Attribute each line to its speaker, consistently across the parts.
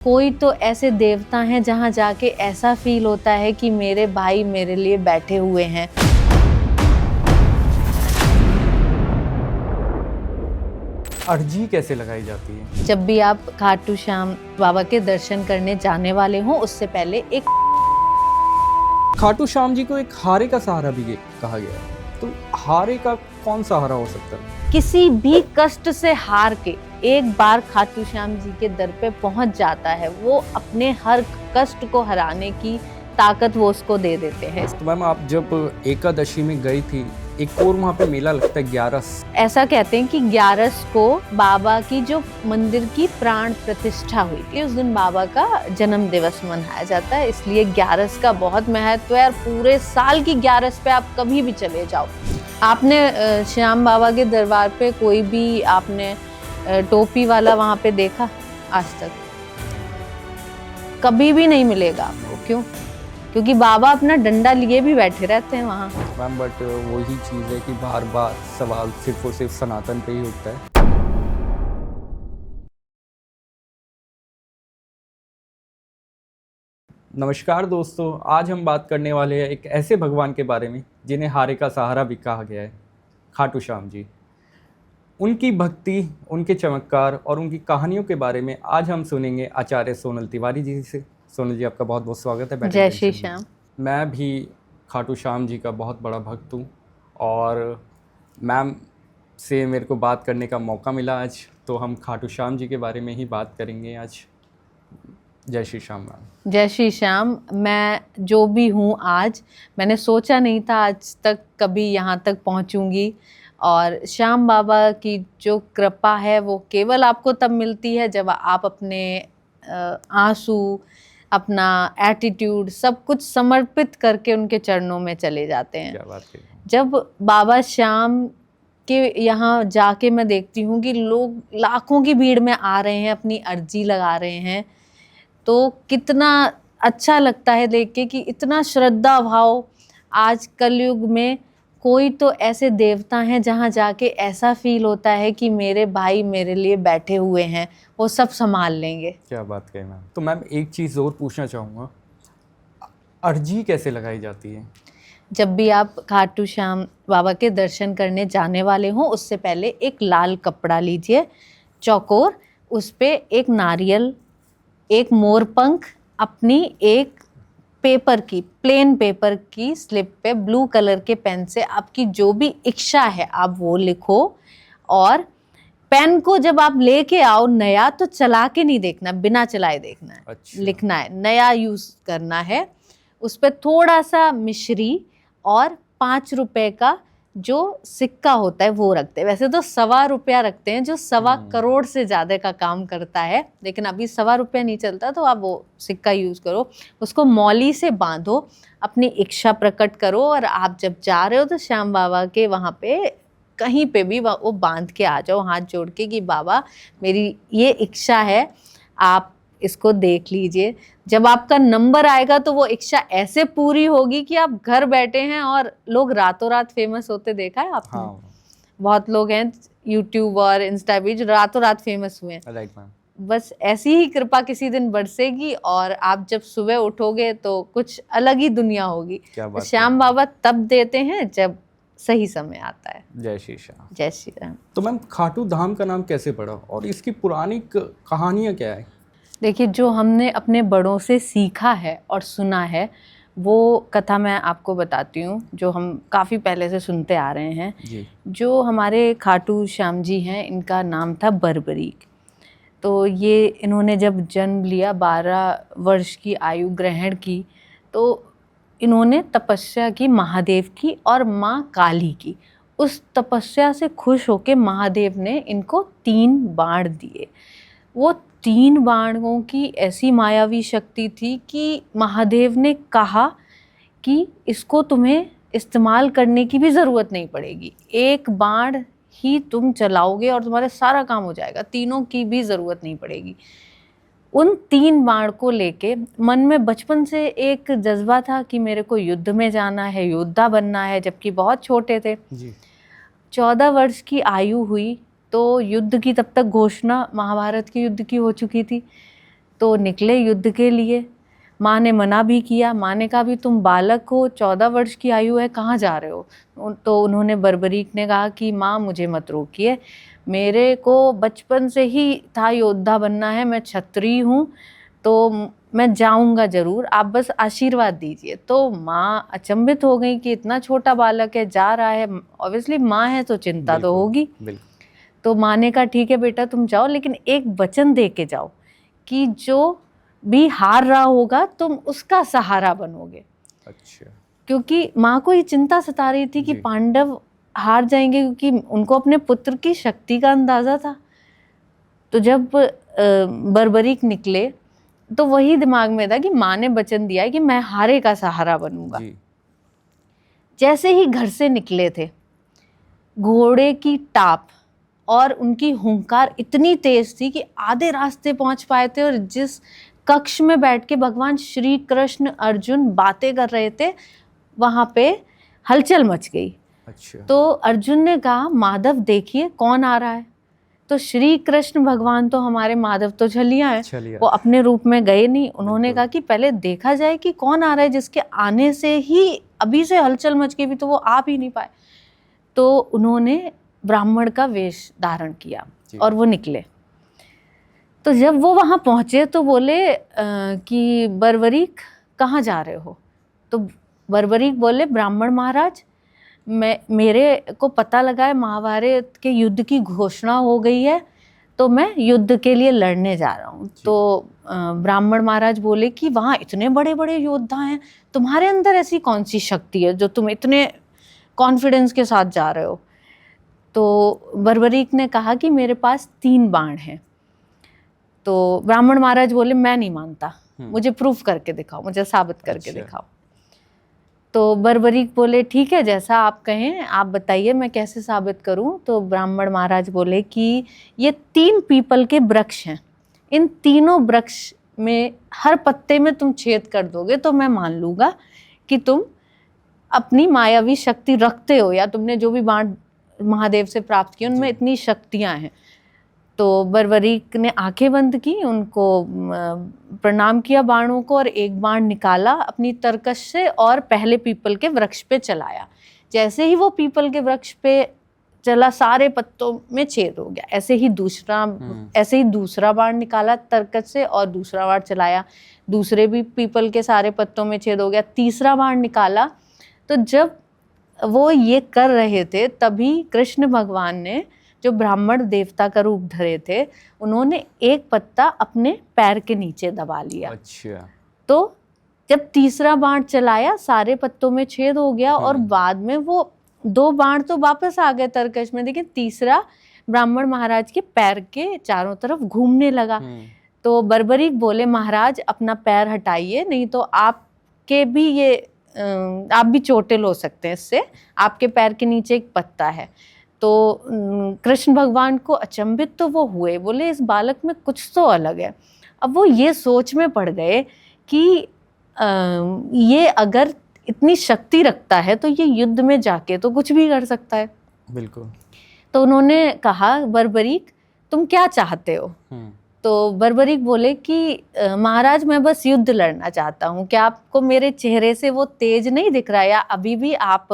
Speaker 1: कोई तो ऐसे देवता हैं जहाँ जाके ऐसा फील होता है कि मेरे भाई मेरे लिए बैठे हुए हैं।
Speaker 2: अर्जी कैसे लगाई जाती है?
Speaker 1: जब भी आप खाटू श्याम बाबा के दर्शन करने जाने वाले हो उससे पहले एक
Speaker 2: खाटू श्याम जी को एक हारे का सहारा भी कहा गया है, तो हारे का कौन सहारा हो सकता है?
Speaker 1: किसी भी कष्ट से हार के एक बार खाटू श्याम जी के दर पे पहुंच जाता है, वो अपने हर कष्ट को हराने की ताकत वो उसको दे देते हैं।
Speaker 2: तो मैम, आप जब एकादशी में गई थी, एक और वहाँ पे मेला लगता है 11
Speaker 1: ऐसा कहते हैं कि 11 को बाबा की जो मंदिर की प्राण प्रतिष्ठा हुई थी, उस दिन बाबा का जन्म दिवस मनाया जाता है, इसलिए 11 का बहुत महत्व है। और पूरे साल की 11 पे आप कभी भी चले जाओ। आपने श्याम बाबा के दरबार पे कोई भी आपने टोपी वाला वहाँ पे देखा? आज तक कभी भी नहीं मिलेगा आपको। क्यों? क्योंकि बाबा अपना डंडा लिए भी बैठे रहते हैं वहाँ।
Speaker 2: मैम, बट वही चीज़ है कि बार बार सवाल सिर्फ और सिर्फ सनातन पे ही उठता है। नमस्कार दोस्तों, आज हम बात करने वाले हैं एक ऐसे भगवान के बारे में जिन्हें हारे का सहारा भी कहा गया है, खाटू श्याम जी। उनकी भक्ति, उनके चमत्कार और उनकी कहानियों के बारे में आज हम सुनेंगे आचार्य सोनल तिवारी जी से। सोनल जी, आपका बहुत बहुत स्वागत है।
Speaker 1: जय श्री श्याम।
Speaker 2: मैं भी खाटू श्याम जी का बहुत बड़ा भक्त हूँ और मैम से मेरे को बात करने का मौका मिला आज, तो हम खाटू श्याम जी के बारे में ही बात करेंगे आज। जय श्री श्याम मैम।
Speaker 1: जय श्री श्याम। मैं जो भी हूँ आज, मैंने सोचा नहीं था आज तक कभी यहाँ तक पहुँचूँगी। और श्याम बाबा की जो कृपा है वो केवल आपको तब मिलती है जब आप अपने आंसू, अपना एटीट्यूड सब कुछ समर्पित करके उनके चरणों में चले जाते हैं।
Speaker 2: क्या बात है।
Speaker 1: जब बाबा श्याम के यहाँ जाके मैं देखती हूँ कि लोग लाखों की भीड़ में आ रहे हैं, अपनी अर्जी लगा रहे हैं, तो कितना अच्छा लगता है देख के कि इतना श्रद्धा भाव। आज कलयुग में कोई तो ऐसे देवता हैं जहाँ जाके ऐसा फील होता है कि मेरे भाई मेरे लिए बैठे हुए हैं, वो सब संभाल लेंगे।
Speaker 2: क्या बात कही मैम। तो मैम, एक चीज़ और पूछना चाहूँगा, अर्जी कैसे लगाई जाती है?
Speaker 1: जब भी आप खाटू श्याम बाबा के दर्शन करने जाने वाले हो उससे पहले एक लाल कपड़ा लीजिए, चौकोर, उस पे एक नारियल, एक मोरपंख, अपनी एक पेपर की, प्लेन पेपर की स्लिप पे ब्लू कलर के पेन से आपकी जो भी इच्छा है आप वो लिखो। और पेन को जब आप लेके आओ नया, तो चला के नहीं देखना, बिना चलाए देखना है।
Speaker 2: अच्छा।
Speaker 1: लिखना है, नया यूज करना है। उस पर थोड़ा सा मिश्री और 5 रुपए का जो सिक्का होता है वो रखते हैं। वैसे तो 1.25 रुपया रखते हैं, जो 1.25 करोड़ से ज़्यादा का काम करता है, लेकिन अभी 1.25 रुपया नहीं चलता, तो आप वो सिक्का यूज़ करो। उसको मौली से बांधो, अपनी इच्छा प्रकट करो, और आप जब जा रहे हो तो श्याम बाबा के वहाँ पे कहीं पे भी वो बांध के आ जाओ, हाथ जोड़ के, कि बाबा मेरी ये इच्छा है, आप इसको देख लीजिए। जब आपका नंबर आएगा तो वो इच्छा ऐसे पूरी होगी कि आप घर बैठे हैं और लोग रातों रात फेमस होते देखा है आपने?
Speaker 2: हाँ।
Speaker 1: बहुत लोग हैं यूट्यूब और इंस्टा पे जो रातों रात फेमस हुए हैं।
Speaker 2: Right ma'am.
Speaker 1: बस ऐसी ही कृपा किसी दिन बरसेगी और आप जब सुबह उठोगे तो कुछ अलग ही दुनिया होगी। तो श्याम बाबा तब देते हैं जब सही समय आता है।
Speaker 2: जय श्री श्याम।
Speaker 1: जय श्री राम।
Speaker 2: तो मैम, खाटू धाम का नाम कैसे पड़ा और इसकी पुरानी कहानियाँ क्या है?
Speaker 1: देखिए, जो हमने अपने बड़ों से सीखा है और सुना है वो कथा मैं आपको बताती हूँ, जो हम काफ़ी पहले से सुनते आ रहे हैं
Speaker 2: जी।
Speaker 1: जो हमारे खाटू श्याम जी हैं, इनका नाम था बर्बरीक। तो ये इन्होंने जब जन्म लिया, 12 वर्ष की आयु ग्रहण की, तो इन्होंने तपस्या की महादेव की और माँ काली की। उस तपस्या से खुश होकर महादेव ने इनको 3 बाण दिए। वो 3 बाणों की ऐसी मायावी शक्ति थी कि महादेव ने कहा कि इसको तुम्हें इस्तेमाल करने की भी ज़रूरत नहीं पड़ेगी, एक बाण ही तुम चलाओगे और तुम्हारा सारा काम हो जाएगा, तीनों की भी ज़रूरत नहीं पड़ेगी। उन 3 बाण को लेके मन में बचपन से एक जज्बा था कि मेरे को युद्ध में जाना है, योद्धा बनना है, जबकि बहुत छोटे थे
Speaker 2: जी।
Speaker 1: 14 वर्ष की आयु हुई तो युद्ध की तब तक घोषणा महाभारत के युद्ध की हो चुकी थी। तो निकले युद्ध के लिए। माँ ने मना भी किया, माँ ने कहा भी तुम बालक हो, 14 वर्ष की आयु है, कहाँ जा रहे हो। तो उन्होंने बर्बरीक ने कहा कि माँ मुझे मत रोकिए, मेरे को बचपन से ही था योद्धा बनना है, मैं क्षत्रिय हूँ, तो मैं जाऊंगा जरूर, आप बस आशीर्वाद दीजिए। तो माँ अचंभित हो गई कि इतना छोटा बालक है, जा रहा है, ऑब्वियसली माँ है तो चिंता तो होगी। तो माँ ने कहा ठीक है बेटा तुम जाओ, लेकिन एक वचन दे के जाओ कि जो भी हार रहा होगा तुम उसका सहारा बनोगे।
Speaker 2: अच्छा।
Speaker 1: क्योंकि माँ को ये चिंता सता रही थी कि पांडव हार जाएंगे, क्योंकि उनको अपने पुत्र की शक्ति का अंदाजा था। तो जब बर्बरीक निकले तो वही दिमाग में था कि माँ ने वचन दिया है कि मैं हारे का सहारा बनूंगा। जैसे ही घर से निकले थे, घोड़े की टाप और उनकी हुंकार इतनी तेज थी कि आधे रास्ते पहुंच पाए थे, और जिस कक्ष में बैठ के भगवान श्री कृष्ण अर्जुन बातें कर रहे थे वहां पे हलचल मच गई। अच्छा। तो अर्जुन ने कहा माधव देखिए कौन आ रहा है। तो श्री कृष्ण भगवान तो हमारे माधव तो छलिया है, वो अपने रूप में गए नहीं। उन्होंने कहा कि पहले देखा जाए कि कौन आ रहा है, जिसके आने से ही अभी से हलचल मच गई, भी तो वो आ भी नहीं पाए। तो उन्होंने ब्राह्मण का वेश धारण किया और वो निकले। तो जब वो वहां पहुंचे तो बोले कि बर्बरीक कहाँ जा रहे हो। तो बर्बरीक बोले ब्राह्मण महाराज, मेरे को पता लगा है महाभारत के युद्ध की घोषणा हो गई है, तो मैं युद्ध के लिए लड़ने जा रहा हूँ। तो ब्राह्मण महाराज बोले कि वहाँ इतने बड़े बड़े योद्धा हैं, तुम्हारे अंदर ऐसी कौन सी शक्ति है जो तुम इतने कॉन्फिडेंस के साथ जा रहे हो। तो बर्बरीक ने कहा कि मेरे पास 3 बाण हैं। तो ब्राह्मण महाराज बोले मैं नहीं मानता, मुझे प्रूफ करके दिखाओ, मुझे साबित करके दिखाओ। तो बर्बरीक बोले ठीक है जैसा आप कहें, आप बताइए मैं कैसे साबित करूं। तो ब्राह्मण महाराज बोले कि ये 3 पीपल के वृक्ष हैं, इन तीनों वृक्ष में हर पत्ते में तुम छेद कर दोगे तो मैं मान लूंगा कि तुम अपनी मायावी शक्ति रखते हो, या तुमने जो भी बाण महादेव से प्राप्त किए उनमें इतनी शक्तियां हैं। तो बर्बरीक ने आंखें बंद की, उनको प्रणाम किया बाणों को, और एक बाण निकाला अपनी तरकश से और पहले पीपल के वृक्ष पे चलाया। जैसे ही वो पीपल के वृक्ष पे चला सारे पत्तों में छेद हो गया। ऐसे ही दूसरा बाण निकाला तरकश से और दूसरा बाण चलाया, दूसरे भी पीपल के सारे पत्तों में छेद हो गया। तीसरा बाण निकाला, तो जब वो ये कर रहे थे तभी कृष्ण भगवान ने, जो ब्राह्मण देवता का रूप धरे थे, उन्होंने एक पत्ता अपने पैर के नीचे दबा लिया। अच्छा। तो जब तीसरा बाण चलाया सारे पत्तों में छेद हो गया, और बाद में वो 2 बाण तो वापस आ गए तरकश में, लेकिन तीसरा ब्राह्मण महाराज के पैर के चारों तरफ घूमने लगा। तो बर्बरीक बोले महाराज अपना पैर हटाइए, नहीं तो आपके भी ये आप भी चोटिल हो सकते हैं इससे, आपके पैर के नीचे एक पत्ता है। तो कृष्ण भगवान को अचंभित तो वो हुए, बोले इस बालक में कुछ तो अलग है। अब वो ये सोच में पड़ गए कि ये अगर इतनी शक्ति रखता है तो ये युद्ध में जाके तो कुछ भी कर सकता है। बिल्कुल। तो उन्होंने कहा बर्बरीक तुम क्या चाहते हो। तो बर्बरीक बोले कि महाराज मैं बस युद्ध लड़ना चाहता हूँ, क्या आपको मेरे चेहरे से वो तेज नहीं दिख रहा, या अभी भी आप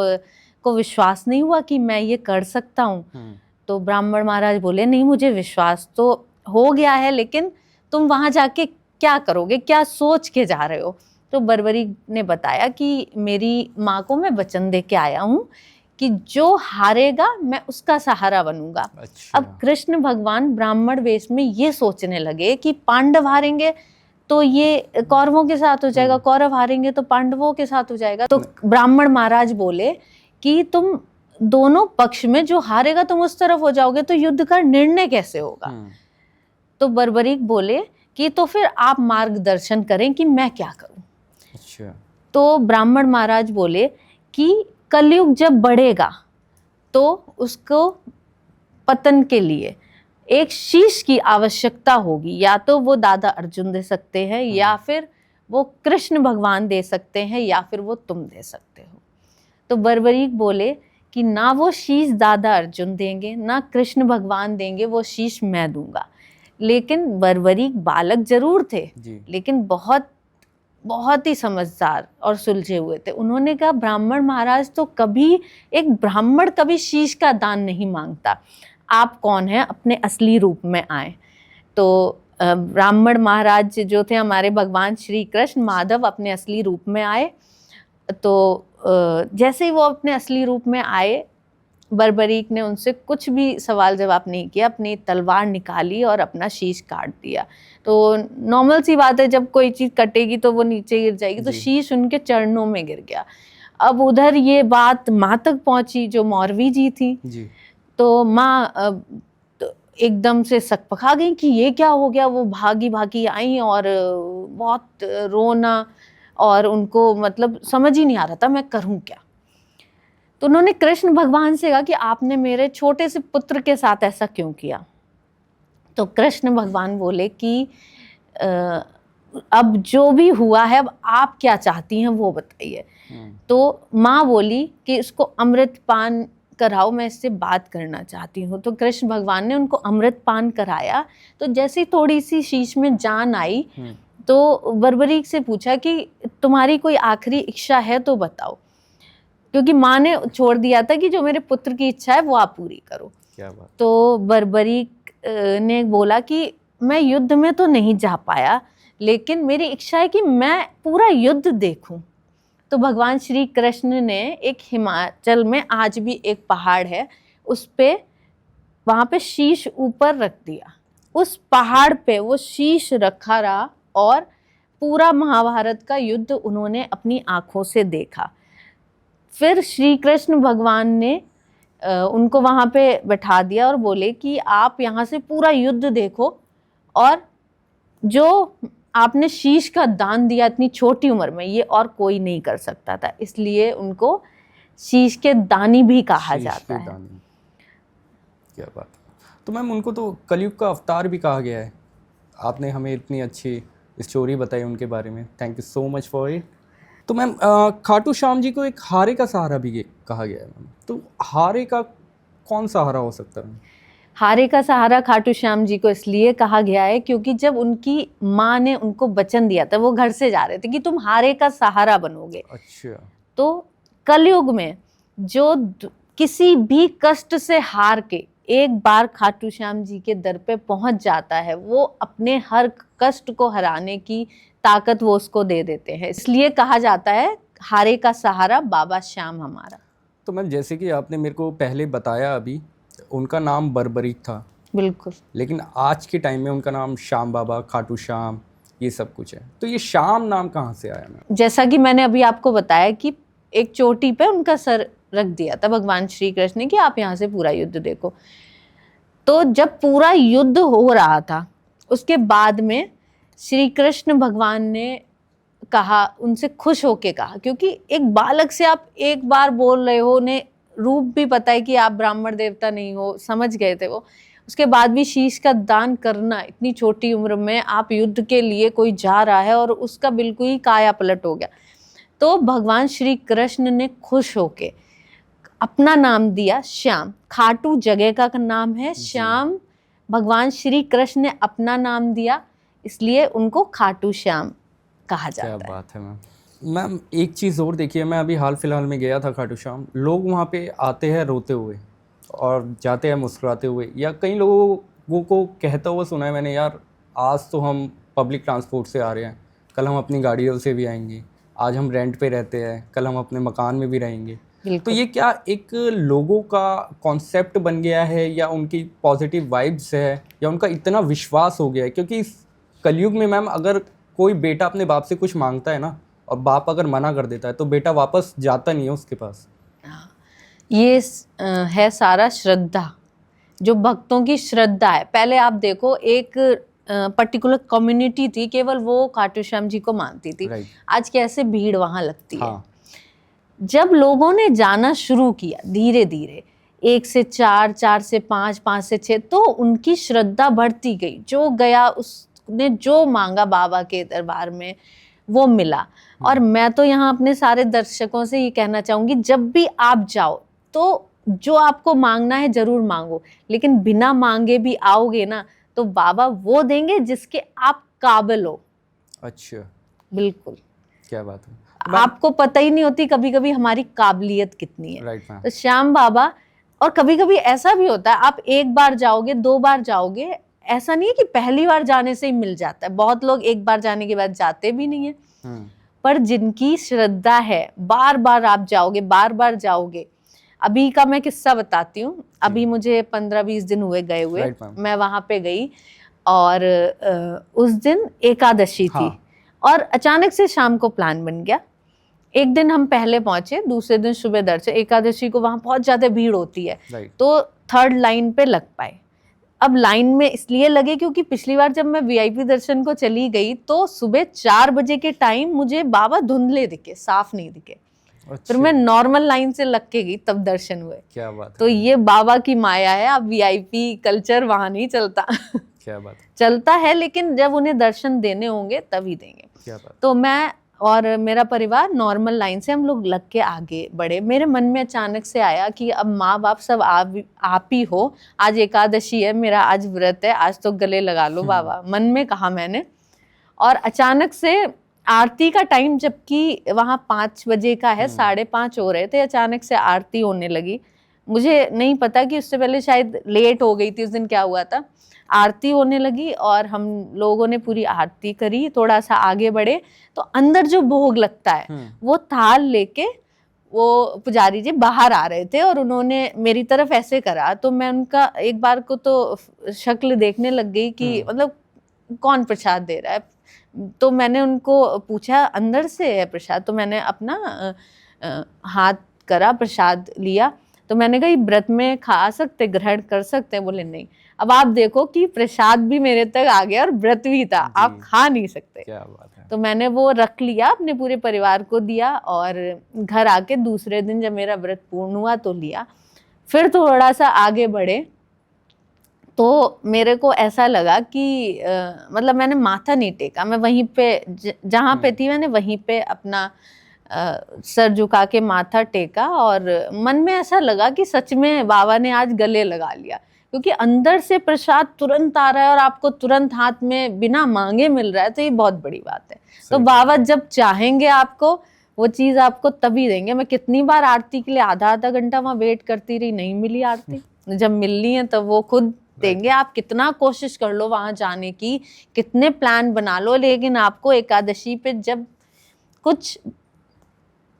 Speaker 1: को विश्वास नहीं हुआ कि मैं ये कर सकता हूँ। तो ब्राह्मण महाराज बोले नहीं मुझे विश्वास तो हो गया है, लेकिन तुम वहां जाके क्या करोगे, क्या सोच के जा रहे हो। तो बर्बरीक ने बताया कि मेरी माँ को मैं वचन दे के आया हूँ कि जो हारेगा मैं उसका सहारा बनूंगा। अच्छा। अब कृष्ण भगवान ब्राह्मण वेश में ये सोचने लगे कि पांडव हारेंगे तो ये कौरवों के साथ हो जाएगा, कौरव हारेंगे तो पांडवों के साथ हो जाएगा। तो ब्राह्मण महाराज बोले कि तुम दोनों पक्ष में जो हारेगा तुम उस तरफ हो जाओगे, तो युद्ध का निर्णय कैसे होगा। तो बर्बरीक बोले कि तो फिर आप मार्गदर्शन करें कि मैं क्या करूं। अच्छा। तो ब्राह्मण महाराज बोले कि कलयुग जब बढ़ेगा तो उसको पतन के लिए एक शीश की आवश्यकता होगी, या तो वो दादा अर्जुन दे सकते हैं, या फिर वो कृष्ण भगवान दे सकते हैं, या फिर वो तुम दे सकते हो। तो बर्बरीक बोले कि ना वो शीश दादा अर्जुन देंगे ना कृष्ण भगवान देंगे, वो शीश मैं दूंगा। लेकिन बर्बरीक बालक जरूर थे,
Speaker 2: जी
Speaker 1: लेकिन बहुत बहुत ही समझदार और सुलझे हुए थे। उन्होंने कहा ब्राह्मण महाराज तो कभी, एक ब्राह्मण कभी शीश का दान नहीं मांगता, आप कौन हैं, अपने असली रूप में आए। तो ब्राह्मण महाराज जो थे हमारे भगवान श्री कृष्ण, माधव अपने असली रूप में आए। तो जैसे ही वो अपने असली रूप में आए, बर्बरीक ने उनसे कुछ भी सवाल जवाब नहीं किया, अपनी तलवार निकाली और अपना शीश काट दिया। तो नॉर्मल सी बात है, जब कोई चीज़ कटेगी तो वो नीचे गिर जाएगी, तो
Speaker 2: जी।
Speaker 1: शीश उनके चरणों में गिर गया। अब उधर ये बात माँ तक पहुंची जो मौरवी जी थी।
Speaker 2: जी
Speaker 1: तो माँ तो एकदम से सकपका गई कि ये क्या हो गया। वो भागी भागी आई और बहुत रोना, और उनको मतलब समझ ही नहीं आ रहा था मैं करूं क्या। तो उन्होंने कृष्ण भगवान से कहा कि आपने मेरे छोटे से पुत्र के साथ ऐसा क्यों किया। तो कृष्ण भगवान बोले कि अब जो भी हुआ है, अब आप क्या चाहती हैं वो बताइए। तो माँ बोली कि इसको अमृत पान कराओ, मैं इससे बात करना चाहती हूँ। तो कृष्ण भगवान ने उनको अमृत पान कराया। तो जैसे ही थोड़ी सी शीश में जान आई, तो बर्बरीक से पूछा कि तुम्हारी कोई आखिरी इच्छा है तो बताओ, क्योंकि माँ ने छोड़ दिया था कि जो मेरे पुत्र की इच्छा है वो आप पूरी करो।
Speaker 2: क्या बात।
Speaker 1: तो बर्बरीक ने बोला कि मैं युद्ध में तो नहीं जा पाया, लेकिन मेरी इच्छा है कि मैं पूरा युद्ध देखूं। तो भगवान श्री कृष्ण ने एक हिमाचल में आज भी एक पहाड़ है, उस पे, वहां पे शीश ऊपर रख दिया। उस पहाड़ पे वो शीश रखा रहा और पूरा महाभारत का युद्ध उन्होंने अपनी आंखों से देखा। फिर श्री कृष्ण भगवान ने उनको वहां पे बैठा दिया और बोले कि आप यहाँ से पूरा युद्ध देखो, और जो आपने शीश का दान दिया इतनी छोटी उम्र में, ये और कोई नहीं कर सकता था, इसलिए उनको शीश के दानी भी कहा जाता है।
Speaker 2: क्या बात। तो मैम उनको तो कलयुग का अवतार भी कहा गया है। आपने हमें इतनी अच्छी स्टोरी बताई उनके बारे में, thank you so much for it. तो मैम खाटू श्याम जी को एक हारे का सहारा भी कहा गया है मैम, तो हारे का कौन सहारा हो सकता है?
Speaker 1: हारे का सहारा खाटू श्याम जी को इसलिए कहा गया है क्योंकि जब उनकी माँ ने उनको वचन दिया था, वो घर से जा रहे थे कि तुम हारे का सहारा बनोगे।
Speaker 2: अच्छा।
Speaker 1: तो कलयुग में जो किसी भी कष्ट से हार के एक बार खाटू श्याम जी के दर पे पहुंच जाता है, वो अपने हर कष्ट को हराने की ताकत वो उसको दे देते हैं, इसलिए कहा जाता है हारे का सहारा बाबा श्याम हमारा।
Speaker 2: तो मैम जैसे कि आपने मेरे को पहले बताया अभी, उनका नाम बर्बरीक था,
Speaker 1: बिल्कुल,
Speaker 2: लेकिन आज के टाइम में उनका नाम श्याम बाबा, खाटू श्याम, ये सब कुछ है। तो ये श्याम नाम कहाँ से आया मैम?
Speaker 1: जैसा कि मैंने अभी आपको बताया कि एक चोटी पे उनका सर रख दिया था भगवान श्री कृष्ण ने कि आप यहाँ से पूरा युद्ध देखो। तो जब पूरा युद्ध हो रहा था, उसके बाद में श्री कृष्ण भगवान ने कहा, उनसे खुश होके कहा, क्योंकि एक बालक से आप एक बार बोल रहे हो, उन्हें रूप भी पता है कि आप ब्राह्मण देवता नहीं हो, समझ गए थे वो, उसके बाद भी शीश का दान करना, इतनी छोटी उम्र में आप युद्ध के लिए कोई जा रहा है और उसका बिल्कुल ही काया पलट हो गया। तो भगवान श्री कृष्ण ने खुश होके अपना नाम दिया श्याम। खाटू जगह का नाम है, श्याम भगवान श्री कृष्ण ने अपना नाम दिया, इसलिए उनको खाटू श्याम कहा जाता है।
Speaker 2: क्या बात है मैम। मैम एक चीज़ और देखिए, मैं अभी हाल फिलहाल में गया था खाटू श्याम, लोग वहाँ पे आते हैं रोते हुए और जाते हैं मुस्कुराते हुए, या कई लोगों को कहता हुआ सुना है मैंने, यार आज तो हम पब्लिक ट्रांसपोर्ट से आ रहे हैं, कल हम अपनी गाड़ियों से भी आएंगे, आज हम रेंट पे रहते हैं, कल हम अपने मकान में भी रहेंगे। तो ये क्या एक लोगों का कॉन्सेप्ट बन गया है, या उनकी पॉजिटिव वाइब्स है, या उनका इतना विश्वास हो गया है? क्योंकि इस कलयुग में मैम अगर कोई बेटा अपने बाप से कुछ मांगता है ना, और बाप अगर मना कर देता है, तो बेटा वापस जाता नहीं है उसके पास।
Speaker 1: ये है सारा श्रद्धा, जो भक्तों की श्रद्धा है। पहले आप देखो, एक पर्टिकुलर कम्युनिटी थी, केवल वो खाटू श्याम जी को मानती थी। आज कैसे भीड़ वहां लगती है। जब लोगों ने जाना शुरू किया धीरे धीरे, 1 से 4, 4 से 5, 5 से 6, तो उनकी श्रद्धा बढ़ती गई। जो गया उसने जो मांगा बाबा के दरबार में वो मिला। और मैं तो यहाँ अपने सारे दर्शकों से ये कहना चाहूंगी, जब भी आप जाओ तो जो आपको मांगना है जरूर मांगो, लेकिन बिना मांगे भी आओगे ना तो बाबा वो देंगे जिसके आप काबिल हो।
Speaker 2: अच्छा,
Speaker 1: बिल्कुल,
Speaker 2: क्या बात है।
Speaker 1: आपको पता ही नहीं होती कभी कभी हमारी काबिलियत कितनी है।
Speaker 2: Right ma'am.
Speaker 1: तो श्याम बाबा, और कभी कभी ऐसा भी होता है आप एक बार जाओगे, 2 बार जाओगे, ऐसा नहीं है कि पहली बार जाने से ही मिल जाता है। बहुत लोग एक बार जाने के बाद जाते भी नहीं है। पर जिनकी श्रद्धा है, बार बार आप जाओगे, बार बार जाओगे। अभी का मैं किस्सा बताती हूँ। अभी मुझे 15-20 दिन हुए गए हुए।
Speaker 2: Right, ma'am.
Speaker 1: मैं वहां पे गई और उस दिन एकादशी थी। और अचानक से शाम को प्लान बन गया। एक दिन हम पहले पहुंचे, दूसरे दिन सुबह दर्शन। एकादशी को वहां बहुत ज्यादा भीड़ होती है।
Speaker 2: Right.
Speaker 1: तो 3rd लाइन पे लग पाए। अब लाइन में इसलिए लगे क्योंकि पिछली बार जब मैं वीआईपी दर्शन को चली गई तो सुबह 4 बजे के टाइम मुझे बाबा धुंधले दिखे, साफ नहीं दिखे।
Speaker 2: अच्छा।
Speaker 1: फिर मैं नॉर्मल लाइन से लग के गई, तब दर्शन हुए।
Speaker 2: क्या बात है।
Speaker 1: तो ये बाबा की माया है। अब वीआईपी कल्चर वहां नहीं चलता।
Speaker 2: क्या बात है।
Speaker 1: चलता है, लेकिन जब उन्हें दर्शन देने होंगे तभी देंगे।
Speaker 2: क्या बात।
Speaker 1: तो मैं और मेरा परिवार नॉर्मल लाइन से हम लोग लग के आगे बढ़े। मेरे मन में अचानक से आया कि अब माँ बाप सब आप ही हो, आज एकादशी है, मेरा आज व्रत है, आज तो गले लगा लो बाबा, मन में कहा मैंने। और अचानक से आरती का टाइम, जबकि वहाँ 5 बजे का है, 5:30 हो रहे थे, अचानक से आरती होने लगी। मुझे नहीं पता कि उससे पहले शायद लेट हो गई थी उस दिन, क्या हुआ था। आरती होने लगी और हम लोगों ने पूरी आरती करी। थोड़ा सा आगे बढ़े तो अंदर जो भोग लगता है वो थाल लेके वो पुजारी जी बाहर आ रहे थे और उन्होंने मेरी तरफ ऐसे करा। तो मैं उनका एक बार को तो शक्ल देखने लग गई कि मतलब कौन प्रसाद दे रहा है। तो मैंने उनको पूछा अंदर से है प्रसाद। तो मैंने अपना हाथ करा, प्रसाद लिया। तो मैंने कहा व्रत में खा सकते, ग्रहण कर सकते हैं? बोले नहीं। अब आप देखो कि प्रसाद भी मेरे तक आ गया और व्रत भी था, आप खा नहीं सकते।
Speaker 2: क्या बात है।
Speaker 1: तो मैंने वो रख लिया, अपने पूरे परिवार को दिया और घर आके दूसरे दिन जब मेरा व्रत पूर्ण हुआ तो लिया। फिर थोड़ा सा आगे बढ़े तो मेरे को ऐसा लगा कि मतलब मैंने माथा नहीं टेका, मैं वहीं पे जहाँ पे थी मैंने वहीं पे अपना सर झुका के माथा टेका। और मन में ऐसा लगा कि सच में बाबा ने आज गले लगा लिया, क्योंकि अंदर से प्रसाद तुरंत आ रहा है और आपको तुरंत हाथ में बिना मांगे मिल रहा है। तो ये बहुत बड़ी बात है। तो बाबा जब चाहेंगे आपको वो चीज आपको तभी देंगे। मैं कितनी बार आरती के लिए आधा घंटा वहां वेट करती रही, नहीं मिली आरती। जब मिलनी है तब वो खुद देंगे। आप कितना कोशिश कर लो वहां जाने की, कितने प्लान बना लो, लेकिन आपको एकादशी पे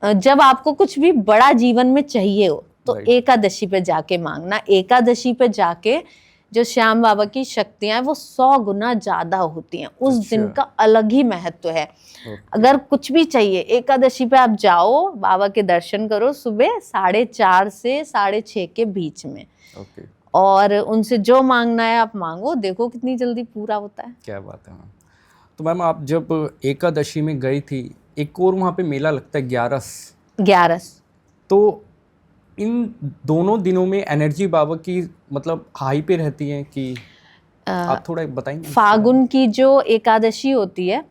Speaker 1: जब आपको कुछ भी बड़ा जीवन में चाहिए हो तो एकादशी पे जाके मांगना। एकादशी पे जाके जो श्याम बाबा की शक्तियां हैं वो 100 गुना ज्यादा होती हैं। उस दिन का अलग ही महत्व है। अगर कुछ भी चाहिए एकादशी पे आप जाओ, बाबा के दर्शन करो सुबह 4:30 से 6:30 के बीच में। और उनसे जो मांगना है आप मांगो, देखो कितनी जल्दी पूरा होता है।
Speaker 2: क्या बात है मैम। तो मैम आप जब एकादशी में गई थी, एक और वहाँ पे मेला लगता है 11। तो इन दोनों दिनों में एनर्जी बाबा की मतलब हाई पे रहती है कि आप थोड़ा बताएंगे?
Speaker 1: फागुन की जो एकादशी होती है,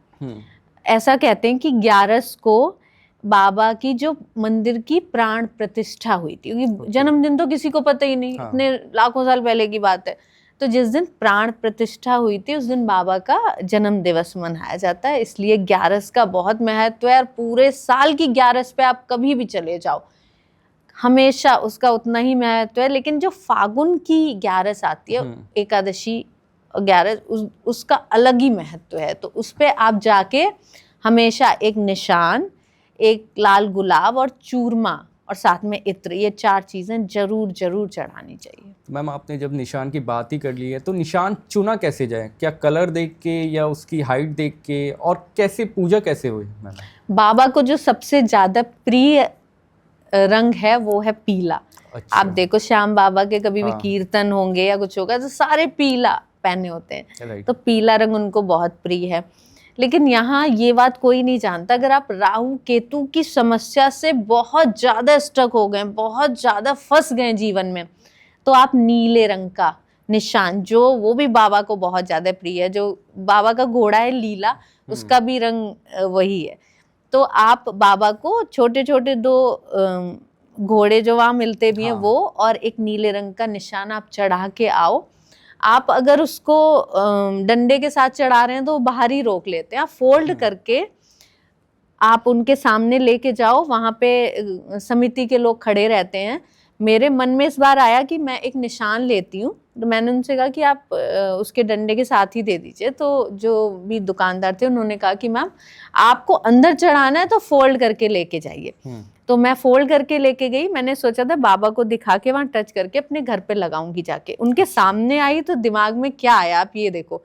Speaker 1: ऐसा कहते हैं कि 11 को बाबा की जो मंदिर की प्राण प्रतिष्ठा हुई थी, क्योंकि जन्मदिन तो किसी को पता ही नहीं, इतने लाखों साल पहले की बात है। तो जिस दिन प्राण प्रतिष्ठा हुई थी उस दिन बाबा का जन्म दिवस मनाया जाता है। इसलिए 11 का बहुत महत्व है। और पूरे साल की 11 पे आप कभी भी चले जाओ, हमेशा उसका उतना ही महत्व है। लेकिन जो फागुन की 11 आती है, एकादशी 11, उसका अलग ही महत्व है। तो उस पे आप जाके हमेशा एक निशान, एक लाल गुलाब और चूरमा और साथ में इत्र, ये 4 चीजें जरूर चढ़ानी चाहिए।
Speaker 2: तो मैम आपने जब निशान की बात ही कर ली है, तो निशान चुना कैसे जाए? क्या कलर देख के या उसकी हाइट देख के, और कैसे पूजा कैसे हुई मैम?
Speaker 1: बाबा को जो सबसे ज्यादा प्रिय रंग है वो है पीला। अच्छा। आप देखो श्याम बाबा के कभी भी कीर्तन होंगे या कुछ होगा तो सारे पीला पहने होते हैं। तो पीला रंग उनको बहुत प्रिय है। लेकिन यहाँ ये बात कोई नहीं जानता, अगर आप राहु केतु की समस्या से बहुत ज्यादा स्टक हो गए, बहुत ज्यादा फंस गए जीवन में, तो आप नीले रंग का निशान, जो वो भी बाबा को बहुत ज्यादा प्रिय है, जो बाबा का घोड़ा है लीला, उसका भी रंग वही है। तो आप बाबा को छोटे छोटे 2 घोड़े जो वहां मिलते भी हैं वो, और एक नीले रंग का निशान आप चढ़ा के आओ। आप अगर उसको डंडे के साथ चढ़ा रहे हैं तो वो बाहर ही रोक लेते हैं। आप फोल्ड करके आप उनके सामने लेके जाओ, वहां पे समिति के लोग खड़े रहते हैं। मेरे मन में इस बार आया कि मैं एक निशान लेती हूँ, तो मैंने उनसे कहा कि आप उसके डंडे के साथ ही दे दीजिए। तो जो भी दुकानदार थे उन्होंने कहा कि मैम आपको अंदर चढ़ाना है तो फोल्ड करके लेके जाइए। तो मैं फोल्ड करके लेके गई। मैंने सोचा था बाबा को दिखा के वहां टच करके अपने घर पे लगाऊंगी जाके। उनके सामने आई तो दिमाग में क्या आया आप ये देखो।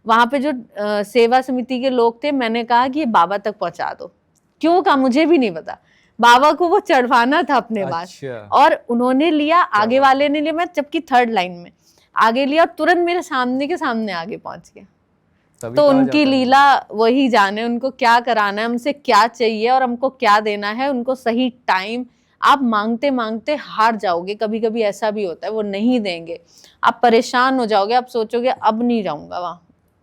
Speaker 1: वहां पे जो सेवा समिति के लोग थे, मैंने कहा कि ये बाबा तक पहुंचा दो। क्यों कहा मुझे भी नहीं पता, बाबा को वो चढ़वाना था अपने पास। और उन्होंने लिया, आगे वाले ने लिया, मैं जबकि थर्ड लाइन में आगे लिया और तुरंत मेरे सामने के सामने आगे पहुंच गया। तो उनकी लीला वही जाने, उनको क्या कराना है, हमसे क्या चाहिए और हमको क्या देना है। उनको सही टाइम, आप मांगते मांगते हार जाओगे। कभी कभी ऐसा भी होता है वो नहीं देंगे, आप परेशान हो जाओगे, आप सोचोगे अब नहीं जाऊंगा वहां,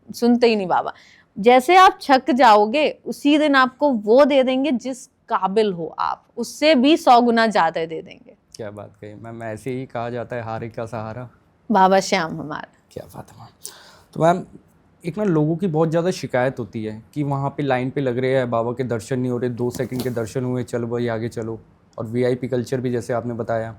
Speaker 1: सुनते ही नहीं बाबा। जैसे आप छक जाओगे उसी दिन आपको वो दे देंगे जिस काबिल हो आप, उससे भी 100 गुना ज्यादा दे देंगे।
Speaker 2: क्या बात कही मैम, ऐसे ही कहा जाता है हारे का सहारा
Speaker 1: बाबा श्याम हमारा।
Speaker 2: क्या बात है मैम। तो मैम एक ना लोगों की बहुत ज़्यादा शिकायत होती है कि वहाँ पे लाइन पे लग रहे हैं, बाबा के दर्शन नहीं हो रहे, 2 सेकंड के दर्शन हुए, चलो भाई आगे चलो। और वीआईपी कल्चर भी जैसे आपने बताया,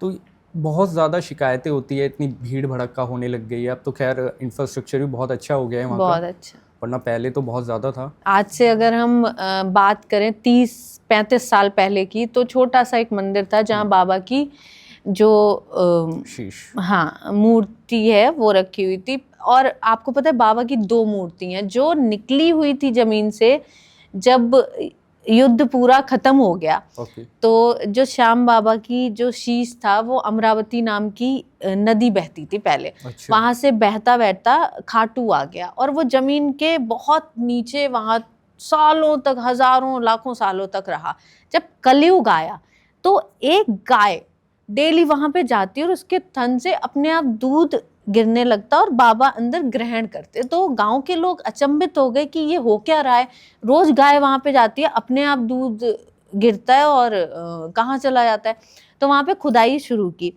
Speaker 2: तो बहुत ज़्यादा शिकायतें होती है, इतनी भीड़ भड़क्का होने लग गई है। अब तो खैर इंफ्रास्ट्रक्चर भी बहुत अच्छा हो गया है वहाँ का,
Speaker 1: बहुत अच्छा,
Speaker 2: वरना पहले तो बहुत ज़्यादा था।
Speaker 1: आज से अगर हम बात करें 30-35 साल पहले की, तो छोटा सा एक मंदिर था जहाँ बाबा की जो
Speaker 2: शीश,
Speaker 1: हाँ मूर्ति है वो रखी हुई थी। और आपको पता है बाबा की 2 मूर्ति हैं जो निकली हुई थी जमीन से जब युद्ध पूरा खत्म हो गया। तो जो श्याम बाबा की जो शीश था वो अमरावती नाम की नदी बहती थी पहले। वहां से बहता बहता खाटू आ गया और वो जमीन के बहुत नीचे वहां सालों तक, हजारों लाखों सालों तक रहा। जब कलयुग आया तो एक गाय डेली वहां पे जाती और उसके थन से अपने आप दूध गिरने लगता और बाबा अंदर ग्रहण करते। तो गांव के लोग अचंभित हो गए कि ये हो क्या रहा है, रोज गाय वहां पे जाती है, अपने आप दूध गिरता है और कहाँ चला जाता है। तो वहां पे खुदाई शुरू की।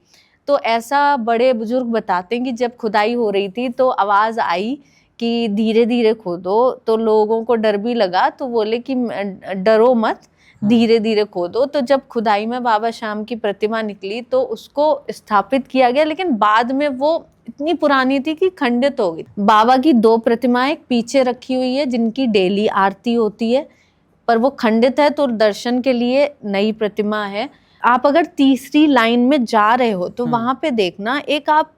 Speaker 1: तो ऐसा बड़े बुजुर्ग बताते हैं कि जब खुदाई हो रही थी तो आवाज आई कि धीरे धीरे खोदो। तो लोगों को डर भी लगा, तो बोले कि डरो मत, धीरे धीरे खोदो। तो जब खुदाई में बाबा श्याम की प्रतिमा निकली तो उसको स्थापित किया गया, लेकिन बाद में वो इतनी पुरानी थी कि खंडित हो गई। बाबा की 2 प्रतिमाएं पीछे रखी हुई है जिनकी डेली आरती होती है, पर वो खंडित है, तो दर्शन के लिए नई प्रतिमा है। आप अगर तीसरी लाइन में जा रहे हो तो वहां पे देखना, एक आप